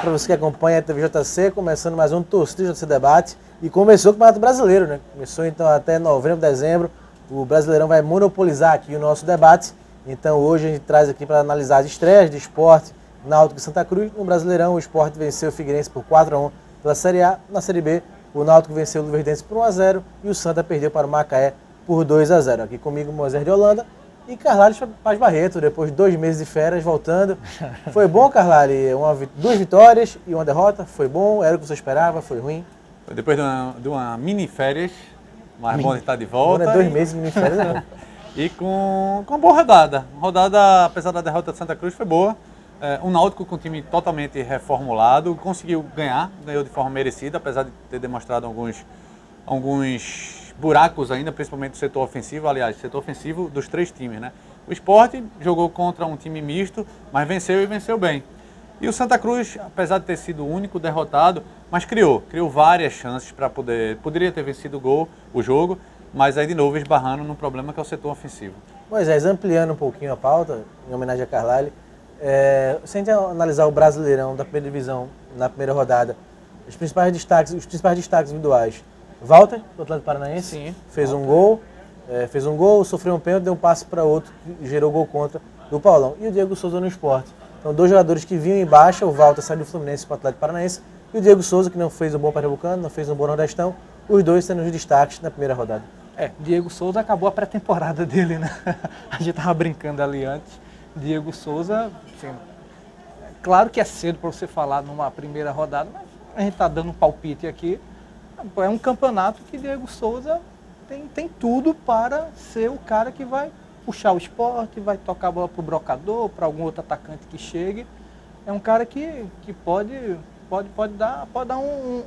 para você que acompanha a TVJC, começando mais um Torcida JC Debate. E começou com o Campeonato Brasileiro, né? Começou então até novembro, dezembro. O Brasileirão vai monopolizar aqui o nosso debate. Então hoje a gente traz aqui para analisar as estreias de Sport, Náutico e Santa Cruz. No Brasileirão, o Sport venceu o Figueirense por 4-1 pela Série A. Na Série B, o Náutico venceu o Luverdense por 1-0 e o Santa perdeu para o Macaé por 2-0. Aqui comigo, Moisés de Holanda. E Carlalho Paz Barreto, depois de 2 meses de férias, voltando. Foi bom, Carlalho? 2 vitórias e 1 derrota? Foi bom? Era o que você esperava? Foi ruim? Depois de uma mini férias, mas bom de estar de volta. Agora é 2 meses de mini férias, não. E com uma boa rodada. A rodada, apesar da derrota de Santa Cruz, foi boa. O Náutico com o time totalmente reformulado, conseguiu ganhou de forma merecida, apesar de ter demonstrado alguns buracos ainda, principalmente no setor ofensivo, aliás, setor ofensivo dos 3 times, né? O Sport jogou contra um time misto, mas venceu e venceu bem. E o Santa Cruz, apesar de ter sido o único derrotado, mas criou várias chances para poderia ter vencido o jogo, mas aí de novo esbarrando no problema que é o setor ofensivo. Moisés, ampliando um pouquinho a pauta, em homenagem a Carlalho, se a gente analisar o Brasileirão da primeira divisão na primeira rodada, os principais destaques individuais. Walter, do Atlético Paranaense, Sim, fez um gol, sofreu um pênalti, deu um passe para outro, que gerou gol contra do Paulão. E o Diego Souza no Sport. Então, 2 jogadores que vinham em baixa, o Walter saiu do Fluminense para o Atlético Paranaense, e o Diego Souza, que não fez um bom Pernambucano, não fez um bom Nordestão, os dois sendo os destaques na primeira rodada. Diego Souza acabou a pré-temporada dele, né? A gente estava brincando ali antes. Diego Souza, assim, claro que é cedo para você falar numa primeira rodada, mas a gente está dando um palpite aqui. É um campeonato que Diego Souza tem tudo para ser o cara que vai puxar o Sport, vai tocar a bola para o brocador, para algum outro atacante que chegue. É um cara que pode dar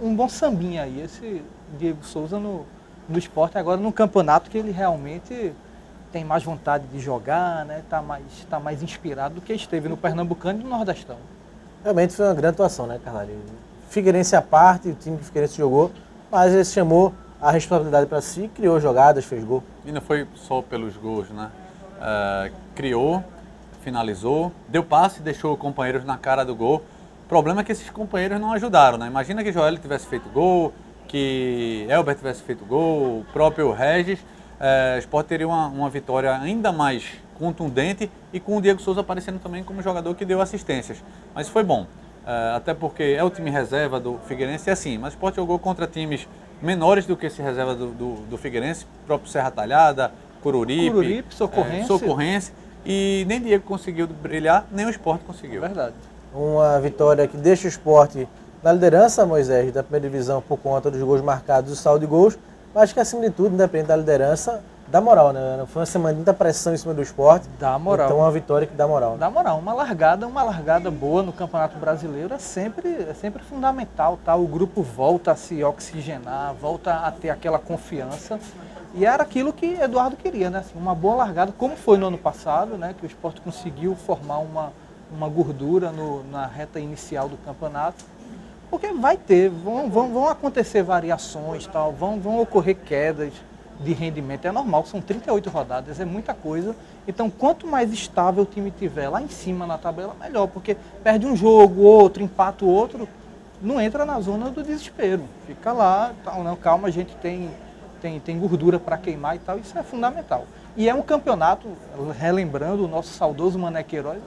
um bom sambinha aí, esse Diego Souza no Sport, agora num campeonato que ele realmente tem mais vontade de jogar, né? Tá mais inspirado do que esteve no Pernambucano e no Nordestão. Realmente foi uma grande atuação, né, Carlalho? Figueirense à parte, o time que o Figueirense jogou, mas ele chamou a responsabilidade para si, criou jogadas, fez gol. E não foi só pelos gols, né? Criou, finalizou, deu passe, deixou companheiros na cara do gol. O problema é que esses companheiros não ajudaram, né? Imagina que Joel tivesse feito gol, que Elber tivesse feito gol, o próprio Regis. O Sport teria uma vitória ainda mais contundente e com o Diego Souza aparecendo também como jogador que deu assistências. Mas foi bom. Até porque é o time reserva do Figueirense, é assim, mas o Sport jogou contra times menores do que esse reserva do Figueirense, próprio Serra Talhada, Coruripe, Socorrense, e nem Diego conseguiu brilhar, nem o Sport conseguiu. Verdade. Uma vitória que deixa o Sport na liderança, Moisés, da primeira divisão por conta dos gols marcados e o saldo de gols, mas que acima de tudo, independente da liderança, dá moral, né? Foi uma semana de muita pressão em cima do Sport. Dá moral. Então uma vitória que dá moral. Dá moral. Uma largada boa no Campeonato Brasileiro é sempre fundamental, tá? O grupo volta a se oxigenar, volta a ter aquela confiança. E era aquilo que Eduardo queria, né? Assim, uma boa largada, como foi no ano passado, né? Que o Sport conseguiu formar uma gordura na reta inicial do campeonato. Porque vão acontecer variações, tal, vão ocorrer quedas de rendimento, é normal, são 38 rodadas, é muita coisa. Então, quanto mais estável o time tiver lá em cima na tabela, melhor, porque perde um jogo, outro, empata o outro, não entra na zona do desespero. Fica lá, tal, não, calma, a gente tem gordura para queimar e tal, isso é fundamental. E é um campeonato, relembrando o nosso saudoso Mané Queiroz,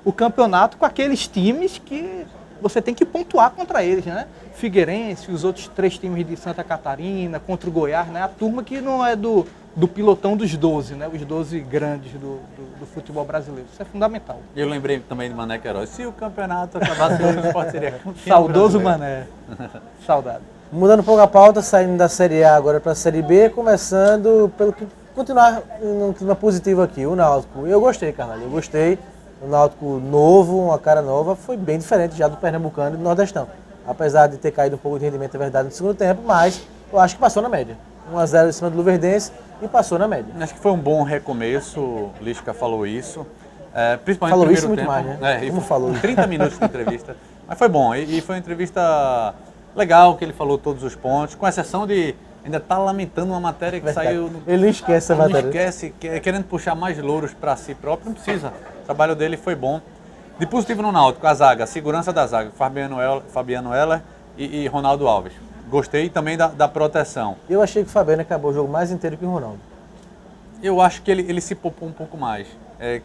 o campeonato com aqueles times que você tem que pontuar contra eles, né? Figueirense, os outros 3 times de Santa Catarina, contra o Goiás, né? A turma que não é do pilotão dos 12, né? Os 12 grandes do futebol brasileiro. Isso é fundamental. Eu lembrei também de Mané Queiroz. Se o campeonato acabasse hoje, o Sport seria campeão. Saudoso Mané. Saudade. Mudando um pouco a pauta, saindo da Série A agora para a Série B, começando pelo que continuar num clima positivo aqui, o Náutico. Eu gostei, Carlalho, eu gostei. O Náutico novo, uma cara nova, foi bem diferente já do Pernambucano e do Nordestão. Apesar de ter caído um pouco de rendimento, é verdade, no segundo tempo, mas eu acho que passou na média. 1-0 em cima do Luverdense e passou na média. Acho que foi um bom recomeço, o Lisca falou isso. Principalmente falou no isso primeiro muito tempo. mais, né? Como falou? 30 minutos de entrevista. Mas foi bom, e foi uma entrevista legal, que ele falou todos os pontos, com exceção de ainda está lamentando uma matéria que saiu... Ele não esquece essa matéria. Não esquece, querendo puxar mais louros para si próprio, não precisa. O trabalho dele foi bom. De positivo no Náutico, a zaga, a segurança da zaga, Fabiano Heller e Ronaldo Alves. Gostei também da proteção. Eu achei que o Fabiano acabou o jogo mais inteiro que o Ronaldo. Eu acho que ele se poupou um pouco mais.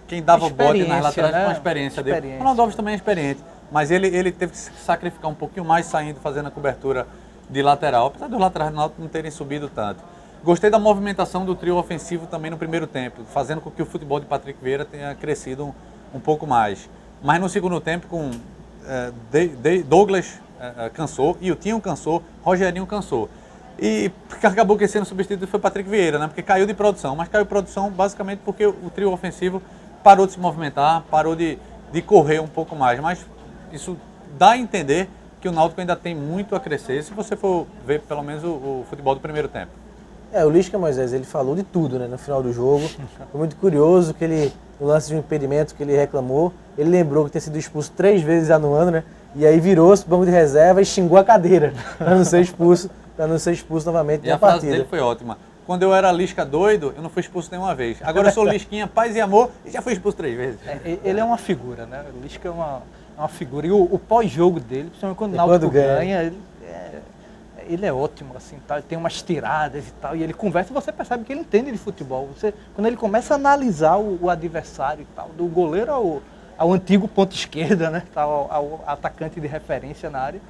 Quem dava bote nas laterais com a experiência dele. O Ronaldo Alves também é experiente, mas ele teve que se sacrificar um pouquinho mais saindo, fazendo a cobertura de lateral, apesar dos laterais do Náutico não terem subido tanto. Gostei da movimentação do trio ofensivo também no primeiro tempo, fazendo com que o futebol de Patrick Vieira tenha crescido um pouco mais. Mas no segundo tempo, com Douglas cansou, Iltinho cansou, Rogerinho cansou. E acabou que sendo substituído foi Patrick Vieira, né? Porque caiu de produção. Mas caiu de produção basicamente porque o trio ofensivo parou de se movimentar, parou de correr um pouco mais. Mas isso dá a entender que o Náutico ainda tem muito a crescer, se você for ver pelo menos o futebol do primeiro tempo. O Lisca, Moisés, ele falou de tudo, né, no final do jogo. Foi muito curioso que no lance de um impedimento que ele reclamou, ele lembrou que tinha sido expulso 3 vezes já no ano, né? E aí virou-se pro banco de reserva e xingou a cadeira para não ser expulso novamente na partida. E a frase dele foi ótima. Quando eu era Lisca doido, eu não fui expulso nenhuma vez. Agora eu sou Lisquinha, paz e amor, e já fui expulso 3 vezes. Ele é uma figura, né? O Lisca é uma figura. E o pós-jogo dele, principalmente quando o Náutico ganha, ele é ótimo, assim, tá? Ele tem umas tiradas e tal, e ele conversa e você percebe que ele entende de futebol. Quando ele começa a analisar o adversário e tal, do goleiro ao antigo ponta esquerda, né? Ao atacante de referência na área,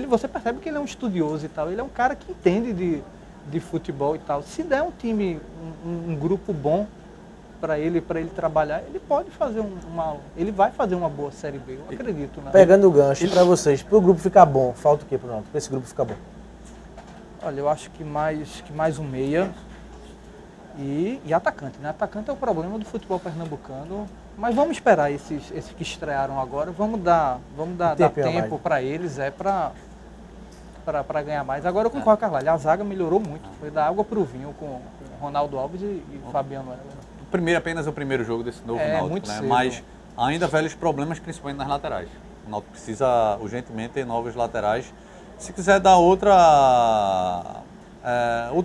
você percebe que ele é um estudioso e tal. Ele é um cara que entende de futebol e tal. Se der um time, um grupo bom para ele trabalhar, ele pode fazer ele vai fazer uma boa Série B, eu acredito. Né? Pegando o gancho para vocês, para o grupo ficar bom, falta o que pro Náutico? Para esse grupo ficar bom? Olha, eu acho que mais um meia e atacante, né? Atacante é o problema do futebol pernambucano, mas vamos esperar esses que estrearam agora, vamos dar tempo para eles, para ganhar mais. Agora eu concordo com o Carvalho, a zaga melhorou muito, foi da água para o vinho com Ronaldo Alves e Fabiano Heller. Apenas o primeiro jogo desse novo Náutico, muito né? Cedo. Mas ainda velhos problemas, principalmente nas laterais. O Náutico precisa urgentemente ter novos laterais. Se quiser dar outro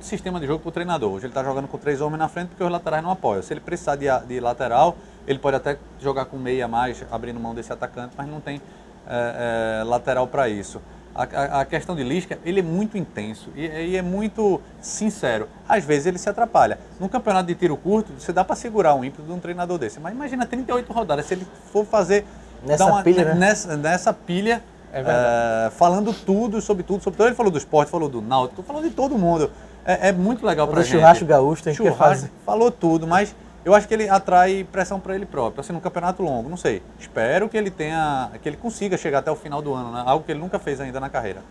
sistema de jogo para o treinador. Hoje ele está jogando com 3 homens na frente porque os laterais não apoiam. Se ele precisar de lateral, ele pode até jogar com meia a mais, abrindo mão desse atacante, mas não tem lateral para isso. A questão de Lisca, ele é muito intenso e é muito sincero. Às vezes ele se atrapalha. No campeonato de tiro curto, você dá para segurar um ímpeto de um treinador desse. Mas imagina 38 rodadas, se ele for fazer... Nessa pilha, falando tudo, sobre tudo. Ele falou do esporte, falou do Náutico, falou de todo mundo. É muito legal pra gente. O churrasco gaúcho tem que fazer. Falou tudo, mas eu acho que ele atrai pressão para ele próprio. Assim, num campeonato longo, não sei. Espero que ele consiga chegar até o final do ano, né? Algo que ele nunca fez ainda na carreira.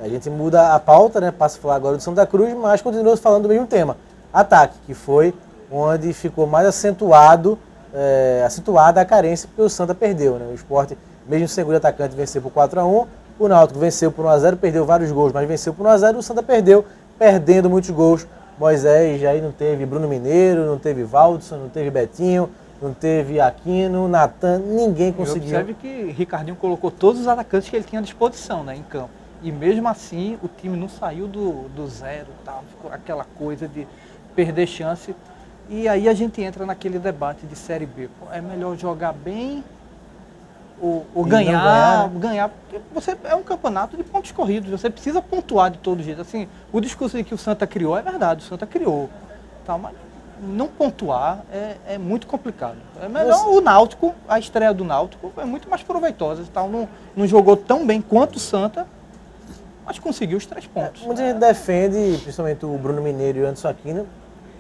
A gente muda a pauta, né? Passa a falar agora do Santa Cruz, mas continua falando do mesmo tema. Ataque, que foi onde ficou mais acentuada a carência, porque o Santa perdeu, né? O Sport, mesmo sem seguro atacante, venceu por 4-1. O Náutico venceu por 1-0, perdeu vários gols, mas venceu por 1-0. O Santa perdeu, perdendo muitos gols. Moisés, aí não teve Bruno Mineiro, não teve Valdson, não teve Betinho, não teve Aquino, Natan, ninguém conseguiu. Observe que Ricardinho colocou todos os atacantes que ele tinha à disposição, né, em campo. E mesmo assim, o time não saiu do zero, tá? Ficou aquela coisa de perder chance. E aí a gente entra naquele debate de Série B. É melhor jogar bem ou ganhar, porque você é um campeonato de pontos corridos, você precisa pontuar de todo jeito. Assim, o discurso de que o Santa criou é verdade, o Santa criou, tá, mas não pontuar é muito complicado. É melhor o Náutico, a estreia do Náutico é muito mais proveitosa, tal, não jogou tão bem quanto o Santa, mas conseguiu os 3 pontos. Muita gente defende, principalmente o Bruno Mineiro e o Anderson Aquino,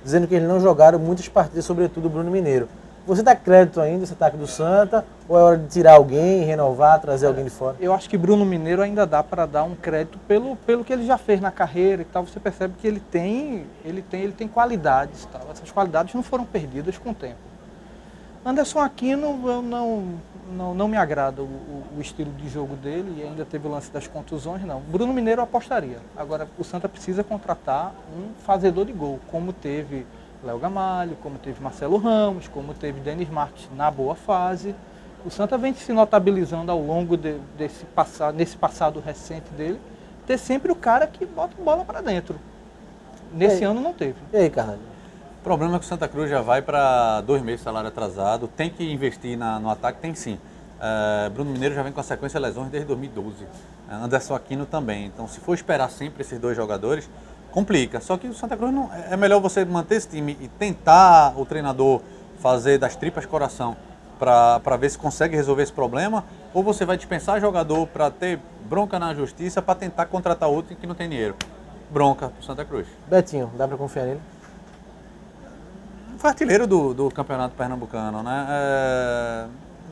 dizendo que eles não jogaram muitas partidas, sobretudo o Bruno Mineiro. Você dá crédito ainda esse ataque do Santa? Ou é hora de tirar alguém, renovar, trazer alguém de fora? Eu acho que Bruno Mineiro ainda dá para dar um crédito pelo que ele já fez na carreira e tal. Você percebe que ele tem qualidades. Tal. Essas qualidades não foram perdidas com o tempo. Anderson Aquino, eu não me agrada o estilo de jogo dele e ainda teve o lance das contusões, não. Bruno Mineiro eu apostaria. Agora, o Santa precisa contratar um fazedor de gol, como teve Léo Gamalho, como teve Marcelo Ramos, como teve Denis Marques na boa fase. O Santa vem se notabilizando ao longo nesse passado recente dele, ter sempre o cara que bota bola para dentro. Nesse ano não teve. E aí, Carvalho? O problema é que o Santa Cruz já vai para 2 meses de salário atrasado, tem que investir no ataque, tem sim. Bruno Mineiro já vem com a sequência de lesões desde 2012. Anderson Aquino também. Então, se for esperar sempre esses dois jogadores, complica. Só que o Santa Cruz não, é melhor você manter esse time e tentar o treinador fazer das tripas coração para ver se consegue resolver esse problema, ou você vai dispensar jogador para ter bronca na justiça para tentar contratar outro que não tem dinheiro. Bronca pro Santa Cruz. Betinho, dá para confiar nele? Foi artilheiro do Campeonato Pernambucano, né?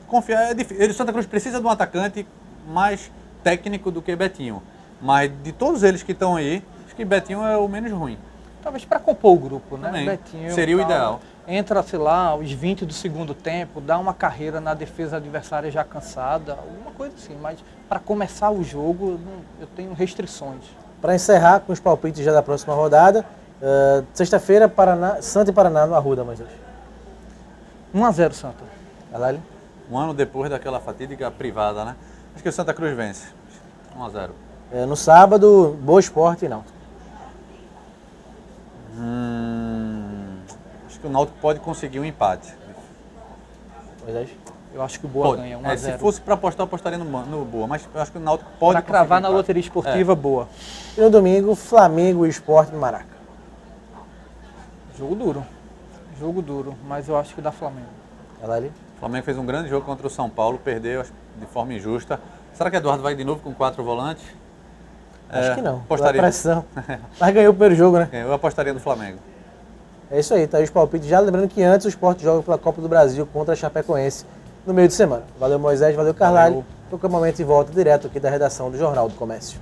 Confiar é difícil. O Santa Cruz precisa de um atacante mais técnico do que Betinho. Mas de todos eles que estão aí, acho que Betinho é o menos ruim. Talvez para compor o grupo, né? Também. Betinho, Seria o ideal. Entra, sei lá, os 20 do segundo tempo, dá uma carreira na defesa adversária já cansada, alguma coisa assim. Mas para começar o jogo, eu tenho restrições. Para encerrar com os palpites já da próxima rodada, sexta-feira, Santa e Paraná no Arruda, mais hoje. 1-0 Santa. Galali? Um ano depois daquela fatídica privada, né? Acho que o Santa Cruz vence. 1-0. No sábado, Boa Esporte e Náutico. Acho que o Náutico pode conseguir um empate. Moisés? Eu acho que o Boa Pode. ganha 1-0. Se fosse para apostar, eu apostaria no Boa. Mas eu acho que o Náutico pode Para cravar na empate. loteria esportiva, Boa. E no domingo, Flamengo e Sport no Maraca. Jogo duro. Jogo duro, mas eu acho que dá Flamengo. Galali? O Flamengo fez um grande jogo contra o São Paulo, perdeu acho, de forma injusta. Será que Eduardo vai de novo com 4 volantes? Acho que não. Apostaria. Pressão. Mas ganhou o primeiro jogo, né? Eu apostaria no Flamengo. É isso aí, tá aí os palpites. Já lembrando que antes o Sport joga pela Copa do Brasil contra a Chapecoense no meio de semana. Valeu, Moisés, valeu, Carlalho. Tô com o momento e volta direto aqui da redação do Jornal do Comércio.